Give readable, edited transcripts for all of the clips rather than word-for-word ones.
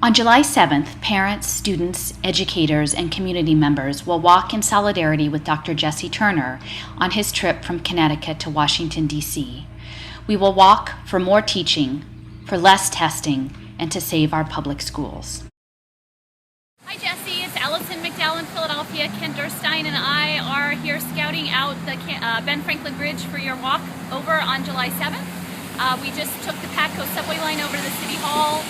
On July 7th, parents, students, educators, and community members will walk in solidarity with Dr. Jesse Turner on his trip from Connecticut to Washington, D.C. We will walk for more teaching, for less testing, and to save our public schools. Hi Jesse, it's Allison McDowell in Philadelphia. Ken Durstein and I are here scouting out the Ben Franklin Bridge for your walk over on July 7th. We just took the Patco subway line over to the City Hall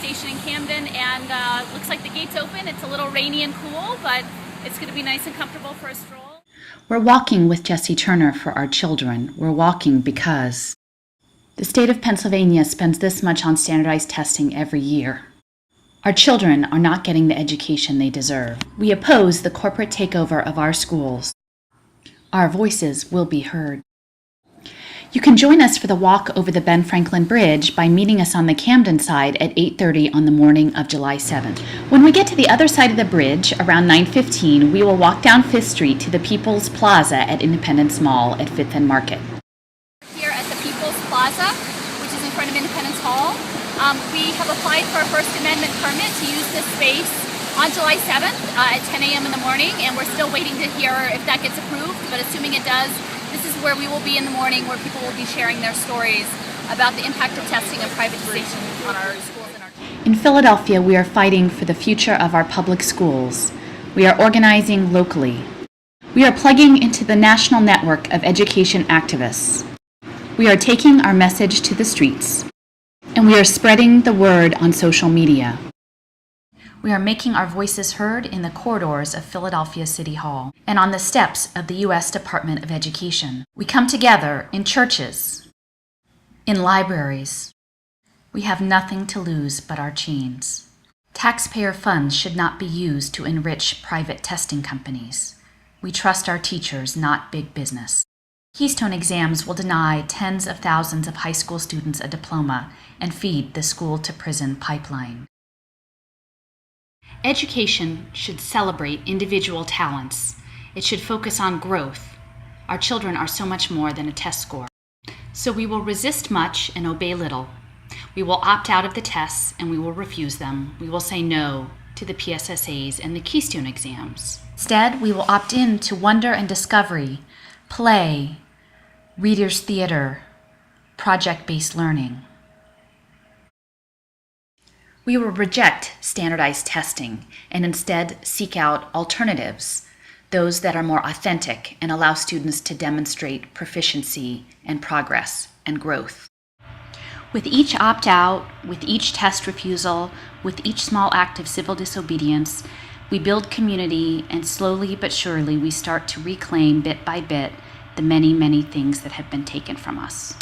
station in Camden, and looks like the gate's open. It's a little rainy and cool, but it's going to be nice and comfortable for a stroll. We're walking with Jesse Turner for our children. We're walking because the state of Pennsylvania spends this much on standardized testing every year. Our children are not getting the education they deserve. We oppose the corporate takeover of our schools. Our voices will be heard. You can join us for the walk over the Ben Franklin Bridge by meeting us on the Camden side at 8:30 on the morning of July 7th. When we get to the other side of the bridge, around 9:15, we will walk down 5th Street to the People's Plaza at Independence Mall at 5th and Market. Here at the People's Plaza, which is in front of Independence Hall, we have applied for a First Amendment permit to use this space on July 7th at 10 a.m. in the morning, and we're still waiting to hear if that gets approved, but assuming it does, this is where we will be in the morning, where people will be sharing their stories about the impact of testing and privatization on our schools and our kids. In Philadelphia, we are fighting for the future of our public schools. We are organizing locally. We are plugging into the national network of education activists. We are taking our message to the streets, and we are spreading the word on social media. We are making our voices heard in the corridors of Philadelphia City Hall and on the steps of the U.S. Department of Education. We come together in churches, in libraries. We have nothing to lose but our chains. Taxpayer funds should not be used to enrich private testing companies. We trust our teachers, not big business. Keystone exams will deny tens of thousands of high school students a diploma and feed the school-to-prison pipeline. Education should celebrate individual talents. It should focus on growth. Our children are so much more than a test score. So we will resist much and obey little. We will opt out of the tests and we will refuse them. We will say no to the PSSAs and the Keystone exams. Instead, we will opt in to wonder and discovery, play, reader's theater, project-based learning. We will reject standardized testing and instead seek out alternatives, those that are more authentic and allow students to demonstrate proficiency and progress and growth. With each opt-out, with each test refusal, with each small act of civil disobedience, we build community, and slowly but surely we start to reclaim bit by bit the many, many things that have been taken from us.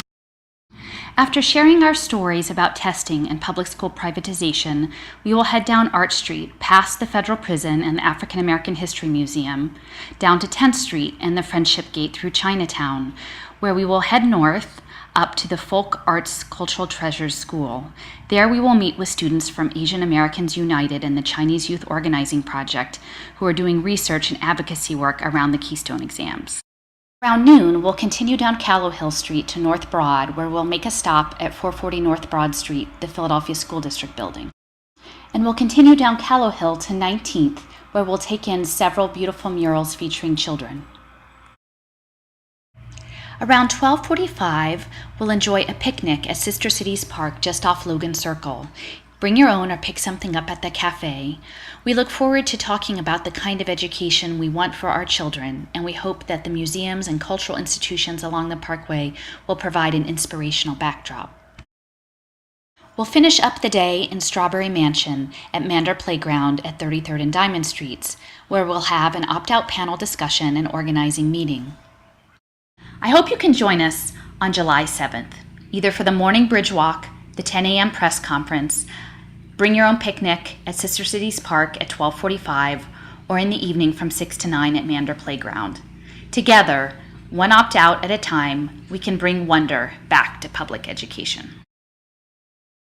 After sharing our stories about testing and public school privatization, we will head down Arch Street, past the Federal Prison and the African American History Museum, down to 10th Street and the Friendship Gate through Chinatown, where we will head north up to the Folk Arts Cultural Treasures School. There we will meet with students from Asian Americans United and the Chinese Youth Organizing Project, who are doing research and advocacy work around the Keystone exams. Around noon, we'll continue down Callowhill Street to North Broad, where we'll make a stop at 440 North Broad Street, the Philadelphia School District building. And we'll continue down Callowhill to 19th, where we'll take in several beautiful murals featuring children. Around 12:45, we'll enjoy a picnic at Sister Cities Park just off Logan Circle. Bring your own or pick something up at the cafe. We look forward to talking about the kind of education we want for our children, and we hope that the museums and cultural institutions along the parkway will provide an inspirational backdrop. We'll finish up the day in Strawberry Mansion at Mander Playground at 33rd and Diamond Streets, where we'll have an opt-out panel discussion and organizing meeting. I hope you can join us on July 7th, either for the morning bridge walk, the 10 a.m. press conference, bring your own picnic at Sister Cities Park at 12:45, or in the evening from 6 to 9 at Mander Playground. Together, one opt-out at a time, we can bring wonder back to public education.